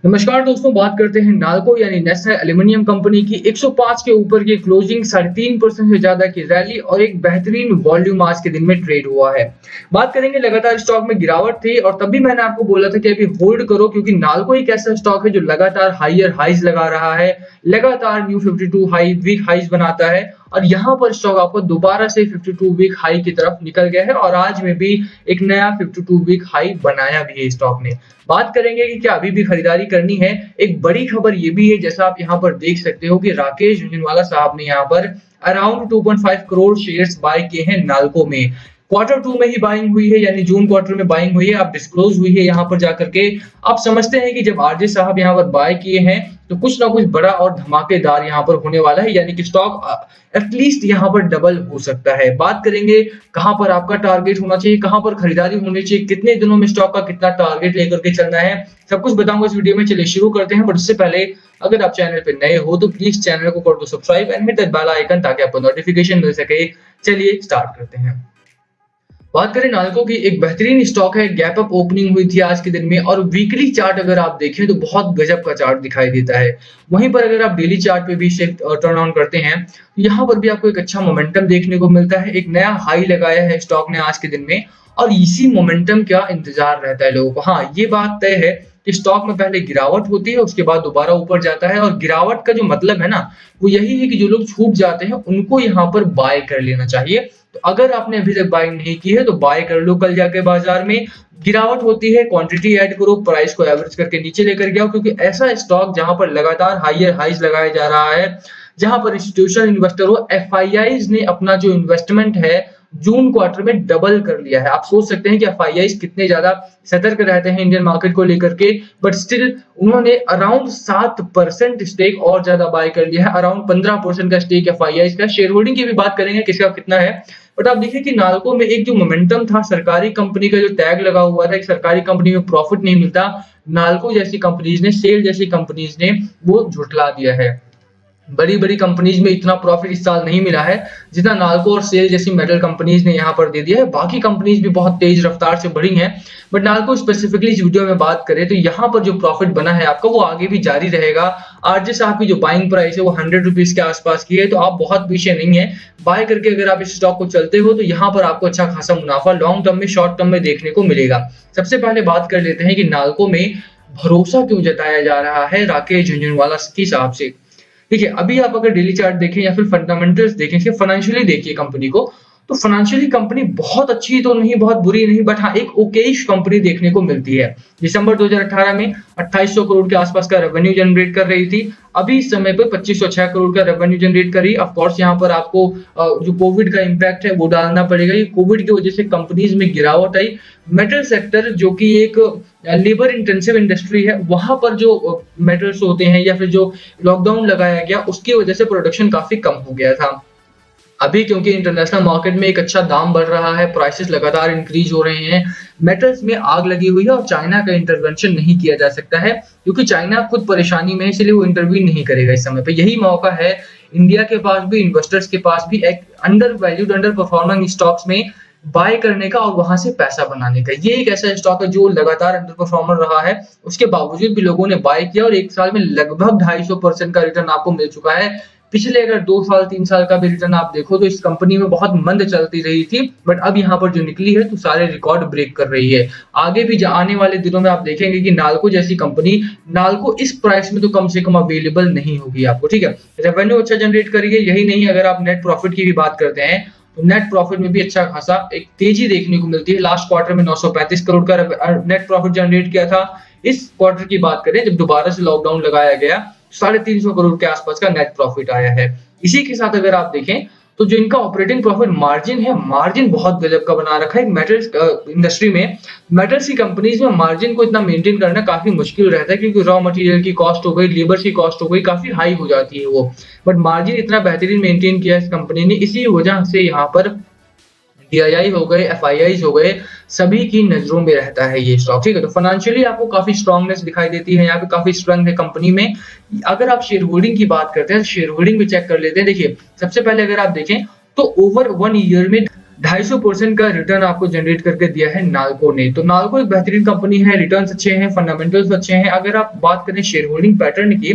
नमस्कार दोस्तों, बात करते हैं नाल्को यानी नेशनल एल्यूमिनियम कंपनी की 105 के ऊपर की क्लोजिंग 3.5% से ज्यादा की रैली और एक बेहतरीन वॉल्यूम आज के दिन में ट्रेड हुआ है। बात करेंगे, लगातार स्टॉक में गिरावट थी और तभी मैंने आपको बोला था कि अभी होल्ड करो, क्योंकि नाल्को एक ऐसा स्टॉक है जो लगातार हायर हाइज लगा रहा है, लगातार न्यू 52 हाई वीक हाइज बनाता है और यहाँ पर स्टॉक आपको दोबारा से 52 वीक हाई की तरफ निकल गया है और आज में भी एक नया 52 वीक हाई बनाया भी है स्टॉक ने। बात करेंगे कि क्या अभी भी खरीदारी करनी है। एक बड़ी खबर ये भी है, जैसा आप यहाँ पर देख सकते हो कि राकेश झुनझुनवाला साहब ने यहाँ पर अराउंड 2.5 करोड़ शेयर्स बाय किए हैं नाल्को में। क्वार्टर 2 में ही बाइंग हुई है, यानी जून क्वार्टर में बाइंग हुई है, अब डिस्क्लोज हुई है यहाँ पर जाकर के। आप समझते हैं कि जब आरजे साहब यहाँ पर बाय किए हैं तो कुछ ना कुछ बड़ा और धमाकेदार यहाँ पर होने वाला है, यानी कि स्टॉक एटलीस्ट यहाँ पर डबल हो सकता है। बात करेंगे कहां पर आपका टारगेट होना चाहिए, कहां पर खरीदारी होनी चाहिए, कितने दिनों में स्टॉक का कितना टारगेट लेकर के चलना है, सब कुछ बताऊंगा इस वीडियो में। चलिए शुरू करते हैं, बट उससे पहले अगर आप चैनल पे नए हो तो प्लीज चैनल को कर दो subscribe and hit that bell icon ताकि आपको नोटिफिकेशन मिल सके। चलिए स्टार्ट करते हैं। बात करें नाल्को की, एक बेहतरीन स्टॉक है, गैप अप ओपनिंग हुई थी आज के दिन में और वीकली चार्ट अगर आप देखें तो बहुत गजब का चार्ट दिखाई देता है। वहीं पर अगर आप डेली चार्ट पे भी शिफ्ट टर्न ऑन करते हैं तो यहाँ पर भी आपको एक अच्छा मोमेंटम देखने को मिलता है। एक नया हाई लगाया है स्टॉक ने आज के दिन में और इसी मोमेंटम का इंतजार रहता है लोगों को। हाँ, ये बात तय है कि स्टॉक में पहले गिरावट होती है, उसके बाद दोबारा ऊपर जाता है और गिरावट का जो मतलब है ना, वो यही है कि जो लोग छूट जाते हैं उनको यहाँ पर बाय कर लेना चाहिए। तो अगर आपने अभी तक बाइंग नहीं की है तो बाय कर लो, कल जाके बाजार में गिरावट होती है, क्वांटिटी ऐड करो, प्राइस को एवरेज करके नीचे लेकर के आओ, क्योंकि ऐसा स्टॉक जहां पर लगातार हायर हाइज लगाया जा रहा है, जहां पर इंस्टीट्यूशनल इन्वेस्टर हो, एफआईआईज ने अपना जो इन्वेस्टमेंट है जून क्वार्टर में डबल कर लिया है। आप सोच सकते हैं कि एफआईआईज कितने ज्यादा सतर्क रहते हैं इंडियन मार्केट को लेकर के, बट स्टिल उन्होंने अराउंड 7% स्टेक और ज्यादा बाय कर लिया है। अराउंड 15% का स्टेक एफआईआईज का। शेयर होल्डिंग की भी बात करेंगे किसका कितना है, बट आप देखिए कि नाल्को में एक जो मोमेंटम था, सरकारी कंपनी का जो टैग लगा हुआ था, एक सरकारी कंपनी में प्रॉफिट नहीं मिलता, नाल्को जैसी कंपनीज ने, सेल जैसी कंपनीज ने वो झुठला दिया है। बड़ी बड़ी कंपनीज में इतना प्रॉफिट इस साल नहीं मिला है जितना नाल्को और सेल जैसी मेटल कंपनीज ने यहाँ पर दे दिया है। बाकी कंपनीज भी बहुत तेज रफ्तार से बढ़ी हैं, बट नाल्को स्पेसिफिकली इस वीडियो में बात करें तो यहाँ पर जो प्रॉफिट बना है आपका वो आगे भी जारी रहेगा। आरजे साहब की जो बाइंग प्राइस है वो 100 रुपीज के आसपास की है, तो आप बहुत पीछे नहीं है। बाय करके अगर आप इस स्टॉक को चलते हो तो यहाँ पर आपको अच्छा खासा मुनाफा लॉन्ग टर्म में, शॉर्ट टर्म में देखने को मिलेगा। सबसे पहले बात कर लेते हैं कि नाल्को में भरोसा क्यों जताया जा रहा है राकेश झुनझुनवाला की साहब से। देखिए, अभी आप अगर डेली चार्ट देखें या फिर फंडामेंटल्स देखें, सिर्फ फाइनेंशियली देखिए कंपनी को, तो फाइनेंशियली कंपनी बहुत अच्छी तो नहीं, बहुत बुरी नहीं, बट हाँ एक ओकेश कंपनी देखने को मिलती है। दिसंबर 2018 में 2800 करोड़ के आसपास का रेवेन्यू जनरेट कर रही थी, अभी इस समय पे 2506 करोड़ का रेवेन्यू जनरेट कर रही है। ऑफ कोर्स यहाँ पर आपको जो कोविड का इंपैक्ट है वो डालना पड़ेगा। ये कोविड की वजह से कंपनीज में गिरावट आई। मेटल सेक्टर जो कि एक लेबर इंटेंसिव इंडस्ट्री है, वहां पर जो मेटल्स होते हैं या फिर जो लॉकडाउन लगाया गया उसकी वजह से प्रोडक्शन काफी कम हो गया था। अभी क्योंकि इंटरनेशनल मार्केट में एक अच्छा दाम बढ़ रहा है, प्राइसेस लगातार इंक्रीज हो रहे हैं, मेटल्स में आग लगी हुई है और चाइना का इंटरवेंशन नहीं किया जा सकता है क्योंकि चाइना खुद परेशानी में है, इसलिए वो इंटरवीन नहीं करेगा इस समय पे। यही मौका है इंडिया के पास भी, इन्वेस्टर्स के पास भी, एक under valued, under performing stocks में बाय करने का और वहां से पैसा बनाने का। ये एक ऐसा स्टॉक है जो लगातार अंडर परफॉर्मर रहा है, उसके बावजूद भी लोगों ने बाय किया और एक साल में लगभग 250% का रिटर्न आपको मिल चुका है। पिछले अगर 2 साल 3 साल का भी रिटर्न आप देखो तो इस कंपनी में बहुत मंद चलती रही थी, बट अब यहाँ पर जो निकली है तो सारे रिकॉर्ड ब्रेक कर रही है। आगे भी आने वाले दिनों में आप देखेंगे कि नाल्को जैसी कंपनी, नाल्को इस प्राइस में तो कम से कम अवेलेबल नहीं होगी आपको, ठीक है। रेवेन्यू अच्छा जनरेट करिए, यही नहीं, अगर आप नेट प्रॉफिट की भी बात करते हैं तो नेट प्रॉफिट में भी अच्छा खासा एक तेजी देखने को मिलती है। लास्ट क्वार्टर में 935 करोड़ का नेट प्रॉफिट जनरेट किया था। इस क्वार्टर की बात करें जब दोबारा से लॉकडाउन लगाया गया, 350 करोड़ के आसपास का नेट प्रॉफिट आया है। इसी के साथ अगर आप देखें तो जो इनका ऑपरेटिंग प्रॉफिट मार्जिन है, मार्जिन बहुत गजब का बना रखा है। मेटल्स इंडस्ट्री में, मेटल्स की कंपनीज में मार्जिन को इतना मेंटेन करना काफी मुश्किल रहता है क्योंकि रॉ मटेरियल की कॉस्ट हो गई, लेबर की कॉस्ट हो गई, काफी हाई हो जाती है वो, बट मार्जिन इतना बेहतरीन मेंटेन किया इस कंपनी ने, इसी वजह से यहाँ पर डीआईआई हो गए, एफआईआईज हो गए, सभी की नजरों में रहता है ये स्टॉक, ठीक है। तो फाइनेंशियली आपको काफी स्ट्रांगनेस दिखाई देती है, यहाँ पे काफी स्ट्रेंथ है कंपनी में। अगर आप शेयर होल्डिंग की बात करते हैं, शेयर होल्डिंग भी चेक कर लेते हैं। देखिए, सबसे पहले अगर आप देखें तो ओवर 1 ईयर में 250% का रिटर्न आपको जनरेट करके दिया है नाल्को ने। तो नाल्को एक बेहतरीन कंपनी है, रिटर्न्स अच्छे हैं, फंडामेंटल्स अच्छे हैं। अगर आप बात करें शेयर होल्डिंग पैटर्न की,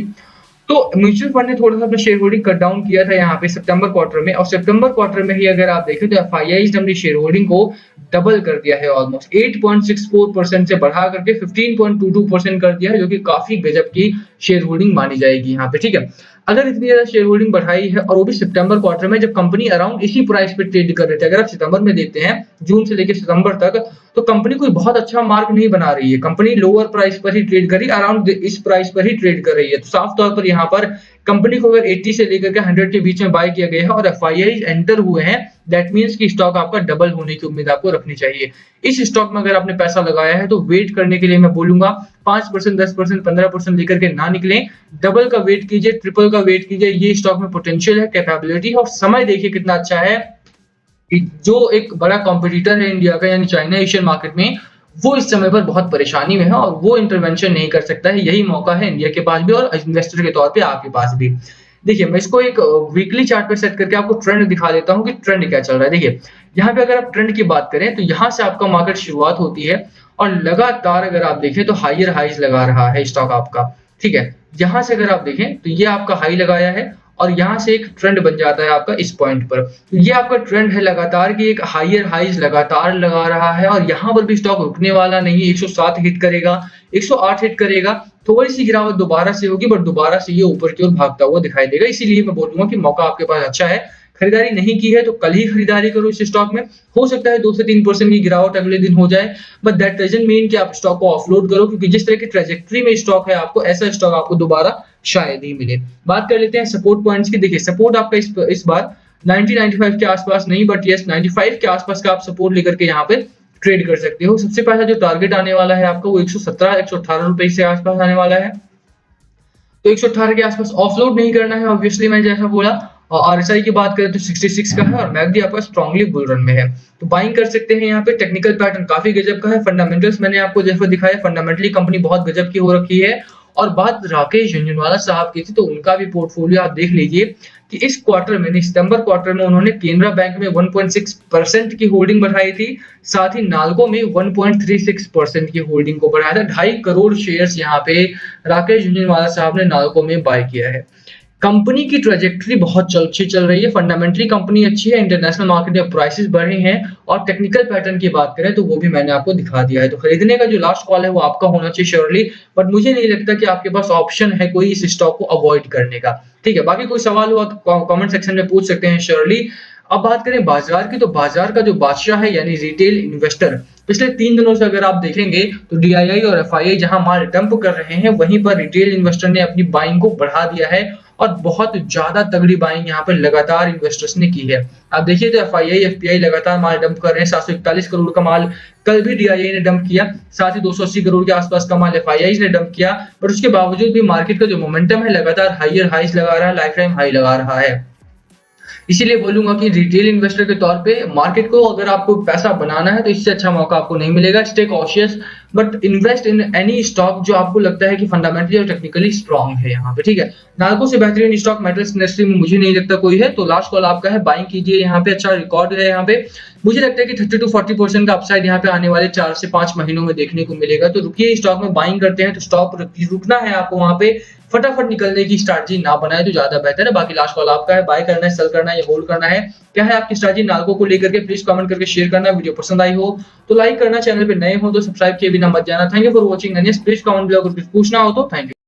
तो म्यूचुअल फंड ने थोड़ा-सा अपना शेयर होल्डिंग कट डाउन किया था यहाँ पे सितंबर क्वार्टर में, और सितंबर क्वार्टर में ही अगर आप देखें तो एफआईआईज़ ने अपनी शेयर होल्डिंग को डबल कर दिया है, ऑलमोस्ट 8.64% से बढ़ा करके 15.22% कर दिया है, जो कि काफ़ी गजब की शेयर होल्डिंग मानी जाएगी यहाँ पे, ठीक है। अगर इतनी ज़्यादा शेयर होल्डिंग बढ़ाई है और वो भी सितंबर क्वार्टर में, जब कंपनी अराउंड इसी प्राइस पे ट्रेड कर रहे थे। अगर आप सितंबर में देखते हैं, जून से लेकर सितंबर तक, तो कंपनी कोई बहुत अच्छा मार्क नहीं बना रही है। कंपनी लोअर प्राइस पर ही ट्रेड कर रही है, अराउंड इस प्राइस पर ही ट्रेड कर रही है। तो साफ तौर पर यहाँ पर कंपनी को अगर 80 से लेकर के 100 के बीच में बाय किया गया है और एफआईआई एंटर हुए हैं, दैट मीन्स कि स्टॉक आपका डबल होने की उम्मीद आपको रखनी चाहिए। इस स्टॉक में अगर आपने पैसा लगाया है तो वेट करने के लिए मैं बोलूंगा 5%, 10%, 15% लेकर के ना निकलें। डबल का वेट कीजिए, ट्रिपल का वेट कीजिए। ये स्टॉक में पोटेंशियल है, कैपेबिलिटी है, और समय देखिए कितना अच्छा है। जो एक बड़ा कॉम्पिटिटर है इंडिया का, यानी चाइना एशियन मार्केट में, वो इस समय पर बहुत परेशानी में है और वो इंटरवेंशन नहीं कर सकता है। यही मौका है इंडिया के पास भी और इन्वेस्टर के तौर पे आपके पास भी। देखिए, मैं इसको एक वीकली चार्ट पे सेट करके आपको ट्रेंड दिखा देता हूँ कि ट्रेंड क्या चल रहा है। देखिए, यहाँ पे अगर आप ट्रेंड की बात करें तो यहाँ से आपका मार्केट शुरुआत होती है और लगातार अगर आप देखें तो हायर हाइज लगा रहा है स्टॉक आपका, ठीक है। यहाँ से अगर आप देखें तो ये आपका हाई लगाया है और यहाँ से एक ट्रेंड बन जाता है आपका इस पॉइंट पर। तो ये आपका ट्रेंड है लगातार कि एक हायर हाइज लगातार लगा रहा है और यहाँ पर भी स्टॉक रुकने वाला नहीं है। 107 हिट करेगा, 108 हिट करेगा, थोड़ी सी गिरावट दोबारा से होगी, बट दोबारा से ये ऊपर की ओर भागता हुआ दिखाई देगा। इसीलिए मैं बोलूंगा कि मौका आपके पास अच्छा है। खरीदारी नहीं की है तो कल ही खरीदारी करो इस स्टॉक में। हो सकता है 2 से 3% की गिरावट अगले दिन हो जाए, बट दैट डजंट मीन कि आप स्टॉक को ऑफलोड करो, क्योंकि जिस तरह की ट्रेजेक्टरी में स्टॉक है, आपको ऐसा स्टॉक आपको दोबारा शायद ही मिले। बात कर लेते हैं सपोर्ट पॉइंट्स की। देखिए, सपोर्ट आपका इस बार 90-95 के आसपास नहीं, बट यस 95 के आसपास का आप सपोर्ट लेकर के यहाँ पे ट्रेड कर सकते हो। सबसे पहला जो टारगेट आने वाला है आपका, वो 117-118 रुपए से आसपास आने वाला है। तो 118 के आसपास ऑफलोड नहीं करना है, ऑब्वियसली मैं जैसा बोला। और आरएसआई की बात करें तो 66 का है और मैकडी आपका स्ट्रांगली बुल रन में है, तो बाइंग कर सकते हैं। यहाँ पे टेक्निकल पैटर्न काफी गजब का है। फंडामेंटल्स मैंने आपको जैसा दिखाया, फंडामेंटली कंपनी बहुत गजब की हो रखी है। और बात राकेश झुंझुनवाला साहब की थी, तो उनका भी पोर्टफोलियो आप देख लीजिए कि इस क्वार्टर में, सितंबर क्वार्टर में, उन्होंने केनरा बैंक में 1.6% की होल्डिंग बढ़ाई थी। साथ ही नाल्को में 1.36% की होल्डिंग को बढ़ाया था। 2.5 करोड़ शेयर्स यहाँ पे राकेश झुंझुनवाला साहब ने नाल्को में बाय किया है। कंपनी की ट्रेजेक्टरी बहुत अच्छी चल रही है, फंडामेंटली कंपनी अच्छी है, इंटरनेशनल मार्केट में प्राइसेस बढ़े हैं, और टेक्निकल पैटर्न की बात करें तो वो भी मैंने आपको दिखा दिया है। तो खरीदने का जो लास्ट कॉल है वो आपका होना चाहिए श्योरली, बट मुझे नहीं लगता कि आपके पास ऑप्शन है कोई इस स्टॉक को अवॉइड करने का, ठीक है। बाकी कोई सवाल हुआ तो कमेंट सेक्शन में पूछ सकते हैं श्योरली। अब बात करें बाजार की, तो बाजार का जो बादशाह है यानी रिटेल इन्वेस्टर, पिछले 3 दिनों से अगर आप देखेंगे तो डीआईआई और एफआईआई जहां माल डंप कर रहे हैं, वहीं पर रिटेल इन्वेस्टर ने अपनी बाइंग को बढ़ा दिया है और बहुत ज्यादा तगड़ी बाइंग यहाँ पर लगातार इन्वेस्टर्स ने की है। आप देखिए तो एफआईआई, एफपीआई लगातार माल डंप कर रहे हैं। 741 करोड़ का माल कल भी डीआईआई ने डंप किया, साथ ही 280 करोड़ के आसपास का माल एफआईआई ने डंप किया, बट उसके बावजूद भी मार्केट का जो मोमेंटम है लगातार हायर हाइज लगा रहा है, लाइफ टाइम हाई लगा रहा है। इसीलिए बोलूंगा कि रिटेल इन्वेस्टर के तौर पे मार्केट को अगर आपको पैसा बनाना है तो इससे अच्छा मौका आपको नहीं मिलेगा। Stay cautious, but invest in any stock जो आपको लगता है कि फंडामेंटली और टेक्निकली स्ट्रांग है यहाँ पे, ठीक है। नाल्को से बेहतरीन स्टॉक मेटल्स इंडस्ट्री में मुझे नहीं लगता कोई है, तो लास्ट कॉल आपका है, बाइंग कीजिए। यहाँ पे अच्छा रिकॉर्ड है। यहाँ पे मुझे लगता है कि 30 to 40% का अपसाइड यहाँ पे आने वाले 4 से 5 महीनों में देखने को मिलेगा। तो रुकिए, स्टॉक में बाइंग करते हैं तो स्टॉक रुकना है आपको, वहां पे फटाफट निकलने की स्ट्रैटेजी ना बनाए तो ज्यादा बेहतर है। बाकी लास्ट कॉल आपका है, बाय करना है, सेल करना है या होल्ड करना है, क्या है आपकी स्ट्रैटेजी नाल्को को लेकर के, प्लीज कमेंट करके शेयर करना। वीडियो पसंद आई हो तो लाइक करना, चैनल पे नए हो तो सब्सक्राइब किए बिना मत जाना। Thank you for watching and please comment below अगर कुछ पूछना हो तो। Thank you.